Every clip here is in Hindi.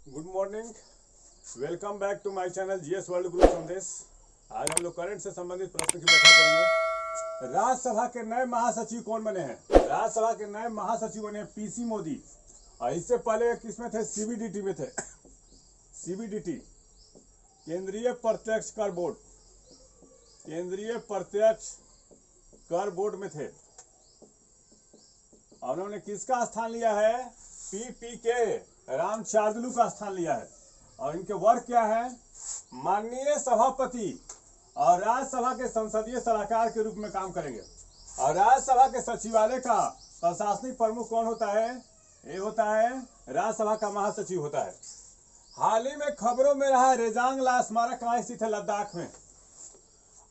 Good morning, welcome back to my channel GS World Guru Sandesh. आज हम लोग करंट से संबंधित प्रश्न की व्याख्या करेंगे। राज्यसभा के नए महासचिव कौन बने हैं? राज्यसभा के नए महासचिव बने पीसी मोदी, और इससे पहले किसमें थे? सीबीडीटी में थे। सीबीडीटी केंद्रीय प्रत्यक्ष कर बोर्ड, केंद्रीय प्रत्यक्ष कर बोर्ड में थे। और उन्होंने किसका स्थान लिया है? पीपीके रामचांदलू का स्थान लिया है। और इनके वर्ग क्या है? माननीय सभापति और राज्यसभा के संसदीय सलाहकार के रूप में काम करेंगे। और राज्यसभा के सचिवालय का प्रशासनिक प्रमुख कौन होता है? ये होता है राज्यसभा का महासचिव होता है। हाल ही में खबरों में रहा रेजांग ला स्मारक कहाँ स्थित है? लद्दाख में।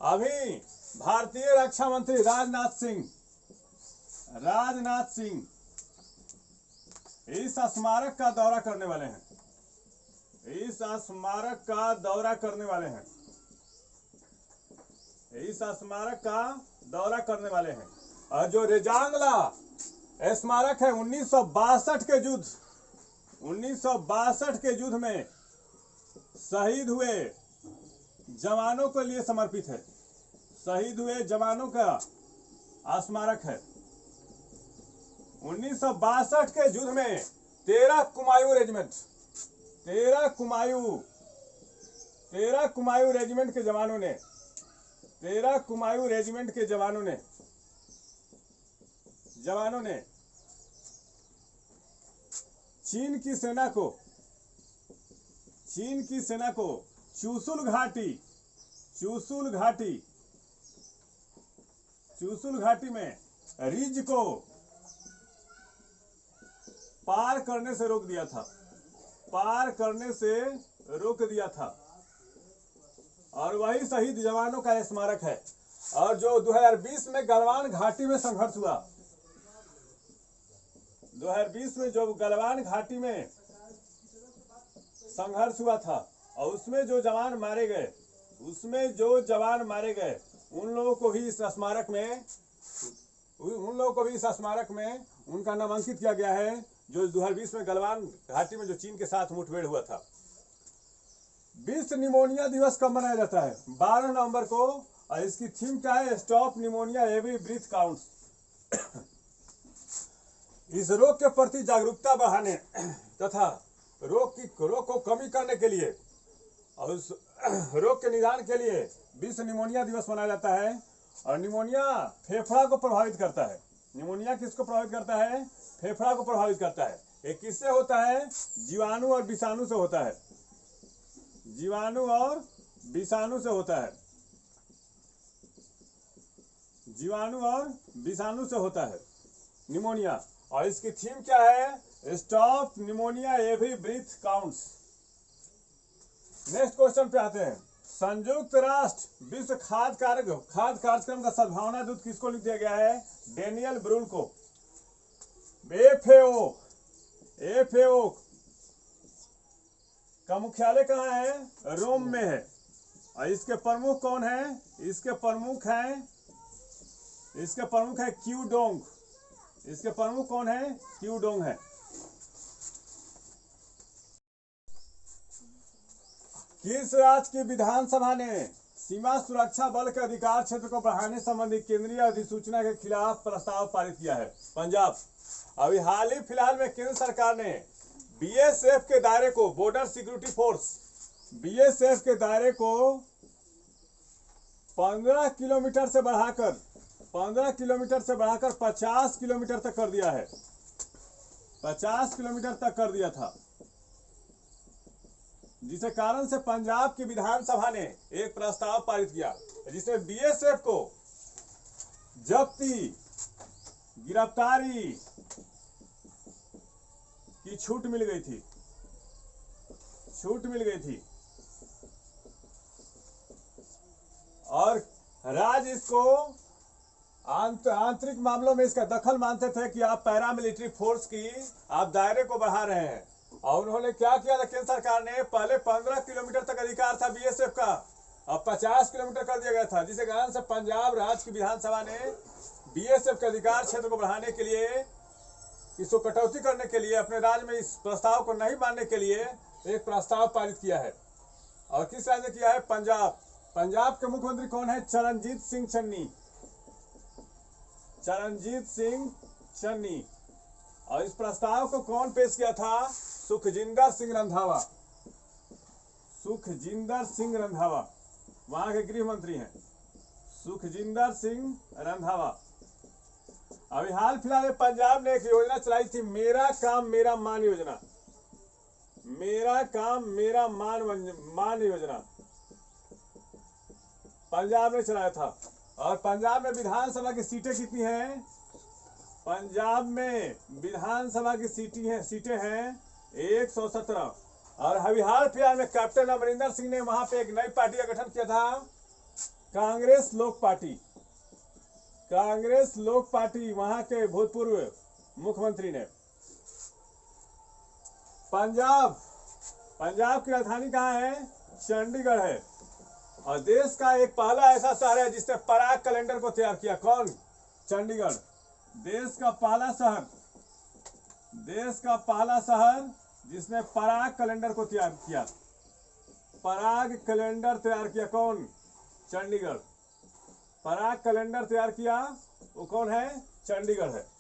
अभी भारतीय रक्षा मंत्री राजनाथ सिंह इस स्मारक का दौरा करने वाले हैं। इस स्मारक का दौरा करने वाले हैं। इस स्मारक का दौरा करने वाले हैं। और जो रेजांगला स्मारक है 1962 के युद्ध में शहीद हुए जवानों के लिए समर्पित है। शहीद हुए जवानों का स्मारक है। 1962 के युद्ध में 13 कुमायूं रेजिमेंट के जवानों ने चीन की सेना को चुशुल घाटी में रिज को पार करने से रोक दिया था। और वही शहीद जवानों का स्मारक है। और जो 2020 में गलवान घाटी में संघर्ष हुआ, 2020 में जो गलवान घाटी में संघर्ष हुआ था, और उसमें जो जवान मारे गए उन लोगों को भी इस स्मारक में उनका नामांकित किया गया है, जो 2020 में गलवान घाटी में जो चीन के साथ मुठभेड़ हुआ था। विश्व निमोनिया दिवस कब मनाया जाता है? 12 नवंबर को। और इसकी थीम क्या है? Stop pneumonia every breath counts. इस रोग के प्रति जागरूकता बढ़ाने तथा रोग को कमी करने के लिए और उस रोग के निदान के लिए विश्व निमोनिया दिवस मनाया जाता है। और निमोनिया फेफड़ा को प्रभावित करता है। निमोनिया किसको प्रभावित करता है? फेफड़ा को प्रभावित करता है। ये किससे होता है? जीवाणु और विषाणु से होता है। जीवाणु और विषाणु से होता है निमोनिया। और इसकी थीम क्या है? Stop pneumonia every breath counts. Next question पे आते हैं। संयुक्त राष्ट्र विश्व खाद्य कार्यक्रम का सद्भावना दूत किसको लिख दिया गया है? डेनियल ब्रूल को। एफएओ का मुख्यालय कहाँ है? रोम में है। और इसके प्रमुख कौन है? इसके प्रमुख है क्यू डोंग। इसके प्रमुख कौन है? क्यू डोंग है। किस राज्य की विधानसभा ने सीमा सुरक्षा बल के अधिकार क्षेत्र को बढ़ाने संबंधी केंद्रीय अधिसूचना के खिलाफ प्रस्ताव पारित किया है? पंजाब। अभी हाल ही फिलहाल में केंद्र सरकार ने बीएसएफ के दायरे को, बॉर्डर सिक्योरिटी फोर्स बीएसएफ के दायरे को 15 किलोमीटर से बढ़ाकर 50 किलोमीटर तक कर दिया है। 50 किलोमीटर तक कर दिया था, जिसके कारण से पंजाब की विधानसभा ने एक प्रस्ताव पारित किया जिसमें बीएसएफ को जब्ती, गिरफ्तारी की छूट मिल गई थी। और राज्य इसको आंतरिक मामलों में इसका दखल मानते थे कि आप पैरामिलिट्री फोर्स की आप दायरे को बढ़ा रहे हैं। और उन्होंने क्या किया था? केंद्र सरकार ने पहले 15 किलोमीटर तक अधिकार था बीएसएफ का, अब 50 किलोमीटर कर दिया गया था, जिसके कारण से पंजाब राज्य की विधानसभा ने बीएसएफ के अधिकार क्षेत्र को बढ़ाने के लिए इसको कटौती करने के लिए अपने राज्य में इस प्रस्ताव को नहीं मानने के लिए एक प्रस्ताव पारित किया है। और किस राज्य ने किया है? पंजाब। पंजाब के मुख्यमंत्री कौन है? चरणजीत सिंह चन्नी। चरणजीत सिंह चन्नी। और इस प्रस्ताव को कौन पेश किया था? सुखजिंदर सिंह रंधावा। सुखजिंदर सिंह रंधावा वहां के गृह मंत्री हैं, सुखजिंदर सिंह रंधावा। अभी हाल फिलहाल में पंजाब ने एक योजना चलाई थी, मेरा काम मेरा मान योजना। मेरा काम मेरा मान योजना पंजाब ने चलाया था। और पंजाब में विधानसभा की सीटें कितनी हैं? पंजाब में विधानसभा की सीटें हैं 117। और अभी हाल फिलहाल में कैप्टन अमरिंदर सिंह ने वहां पे एक नई पार्टी का गठन किया था, कांग्रेस लोक पार्टी। कांग्रेस लोक पार्टी वहां के भूतपूर्व मुख्यमंत्री ने। पंजाब की राजधानी कहाँ है? चंडीगढ़ है। और देश का एक पहला ऐसा शहर है जिसने पराग कैलेंडर को तैयार किया। कौन? चंडीगढ़। देश का पहला शहर जिसने पराग कैलेंडर को तैयार किया। पराग कैलेंडर तैयार किया कौन? चंडीगढ़। पराग कैलेंडर तैयार किया वो कौन है? चंडीगढ़ है।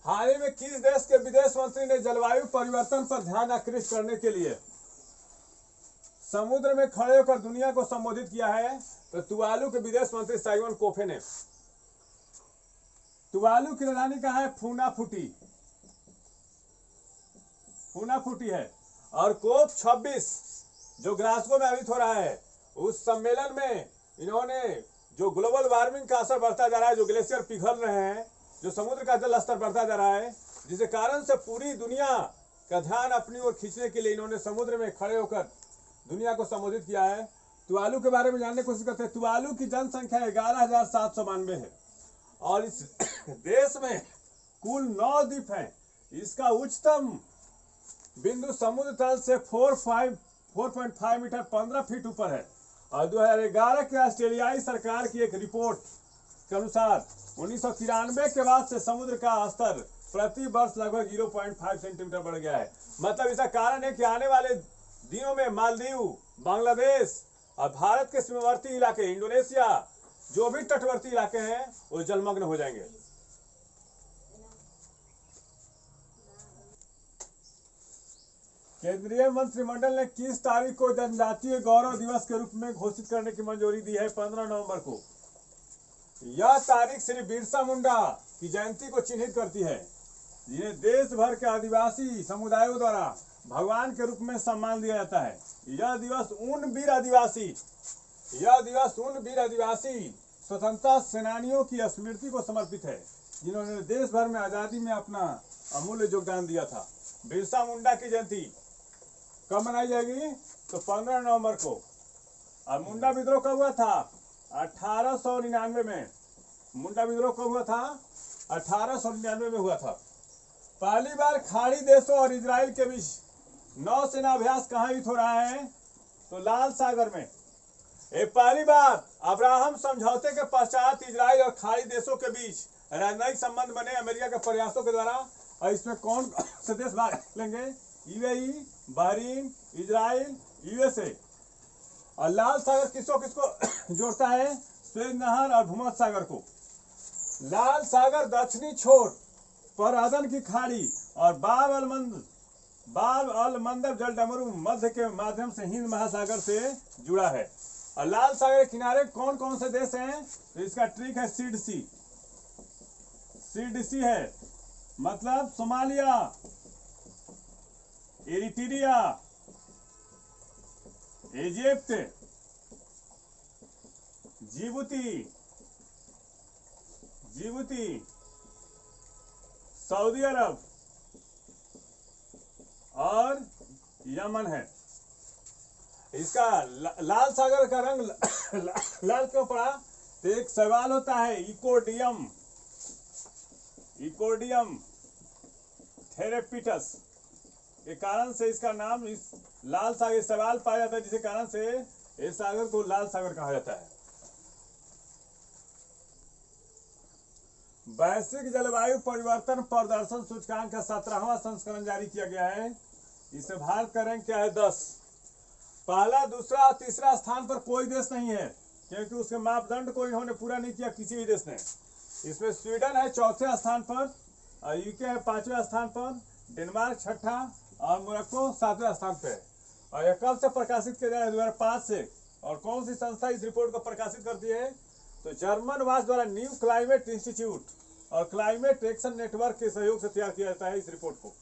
हाल ही में किस देश के विदेश मंत्री ने जलवायु परिवर्तन पर ध्यान आकृष्ट करने के लिए समुद्र में खड़े होकर दुनिया को संबोधित किया है? तो तुवालू के विदेश मंत्री साइमन कोफे ने। तुवालू की राजधानी कहाँ है? फूनाफुटी है। और कोप 26 जो ग्लासगो में आयोजित हो रहा है, उस सम्मेलन में इन्होंने जो ग्लोबल वार्मिंग का असर बढ़ता जा रहा है, जो ग्लेशियर पिघल रहे हैं, जो समुद्र का जल स्तर बढ़ता जा रहा है, जिसके कारण से पूरी दुनिया का ध्यान अपनी ओर खींचने के लिए इन्होंने समुद्र में खड़े होकर दुनिया को संबोधित किया है। तुवालू के बारे में जानने की कोशिश करते हैं। तुवालू की जनसंख्या 11,792 है और इस देश में कुल 9 द्वीप हैं। इसका उच्चतम बिंदु समुद्र तल से 4.5 मीटर 15 फीट ऊपर है। और 2011 की ऑस्ट्रेलियाई सरकार की एक रिपोर्ट के अनुसार 1993 के बाद से समुद्र का स्तर प्रति वर्ष लगभग 0.5 सेंटीमीटर बढ़ गया है। मतलब इसका कारण है कि आने वाले दिनों में मालदीव, बांग्लादेश और भारत के सीमावर्ती इलाके, इंडोनेशिया, जो भी तटवर्ती इलाके हैं वो जलमग्न हो जाएंगे। केंद्रीय मंत्रिमंडल ने किस तारीख को जनजातीय गौरव दिवस के रूप में घोषित करने की मंजूरी दी है? 15 नवंबर को। यह तारीख श्री बिरसा मुंडा की जयंती को चिन्हित करती है, जिन्हें देश भर के आदिवासी समुदायों द्वारा भगवान के रूप में सम्मान दिया जाता है। यह दिवस उन वीर आदिवासी स्वतंत्रता सेनानियों की स्मृति को समर्पित है जिन्होंने देश भर में आजादी में अपना अमूल्य योगदान दिया था। बिरसा मुंडा की जयंती कब मनाई जाएगी? तो 15 नवंबर को। और मुंडा विद्रोह कब हुआ था? 1899 में। मुंडा विद्रोह कब हुआ था? 1899 में हुआ था। पहली बार खाड़ी देशों और इजराइल के बीच नौसेना अभ्यास कहाँ आयोजित हो रहा है? तो लाल सागर में। ये पहली बार अब्राहम समझौते के पश्चात इजराइल और खाड़ी देशों के बीच राजनयिक संबंध बने अमेरिका के प्रयासों के द्वारा। और इसमें कौन से देश भाग लेंगे? UAE, Bahrain, Israel, USA. और लाल सागर किसको जोड़ता है? स्वेज नहर और भूमध्य सागर को। लाल सागर दक्षिणी छोर पर अदन की खाड़ी और बाब अल मंदब जलडमरू मध्य के माध्यम से हिंद महासागर से जुड़ा है। और लाल सागर के किनारे कौन कौन से देश हैं? तो इसका ट्रिक है सीड सी है, मतलब Somalia, Eritrea, Egypt, Djibouti, Saudi Arab और यमन है। इसका लाल सागर का रंग लाल क्यों पड़ा? तो एक सवाल होता है इकोडियम थेरेपिटस के कारण से इसका नाम इस लाल सागर सवाल पाया जाता है, जिसके कारण से इस सागर को लाल सागर कहा जाता है। वैश्विक जलवायु परिवर्तन प्रदर्शन सूचकांक का 17वां संस्करण जारी किया गया है। इसमें भारत का रैंक क्या है 10। पहला, दूसरा और तीसरा स्थान पर कोई देश नहीं है, क्योंकि उसके मापदंड को इन्होंने पूरा नहीं किया किसी भी देश ने। इसमें स्वीडन है चौथे स्थान पर, और यूके है 5वें स्थान पर, डेनमार्क 6ठा और मोरक्को 7वें स्थान पे है। और यह कब से प्रकाशित किया जा रहा है? 2005 से। और कौन सी संस्था इस रिपोर्ट को प्रकाशित करती है? तो जर्मन वाच द्वारा न्यू क्लाइमेट इंस्टीट्यूट और क्लाइमेट एक्शन नेटवर्क के सहयोग से तैयार किया जाता है इस रिपोर्ट को।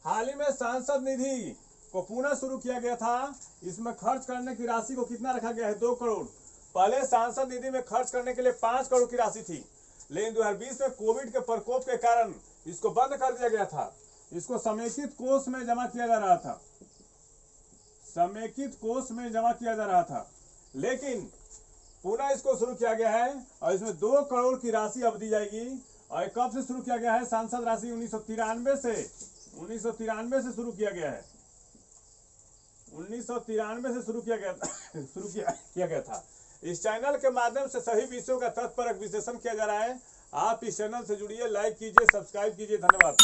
हाल ही में सांसद निधि को पुनः शुरू किया गया था। इसमें खर्च करने की राशि को कितना रखा गया है? 2 करोड़। पहले सांसद निधि में खर्च करने के लिए 5 करोड़ की राशि थी, लेकिन 2020 में कोविड के प्रकोप के कारण इसको बंद कर दिया गया था। इसको समेकित कोष में जमा किया जा रहा था, समेकित कोष में जमा किया जा रहा था, लेकिन पुनः इसको शुरू किया गया है और इसमें 2 करोड़ की राशि अब दी जाएगी। और कब से शुरू किया गया है? सांसद राशि 1993 से शुरू किया गया है। 1993 से शुरू किया गया था। इस चैनल के माध्यम से सही विषयों का तत्परक विश्लेषण किया जा रहा है। आप इस चैनल से जुड़िए, लाइक कीजिए, सब्सक्राइब कीजिए। धन्यवाद।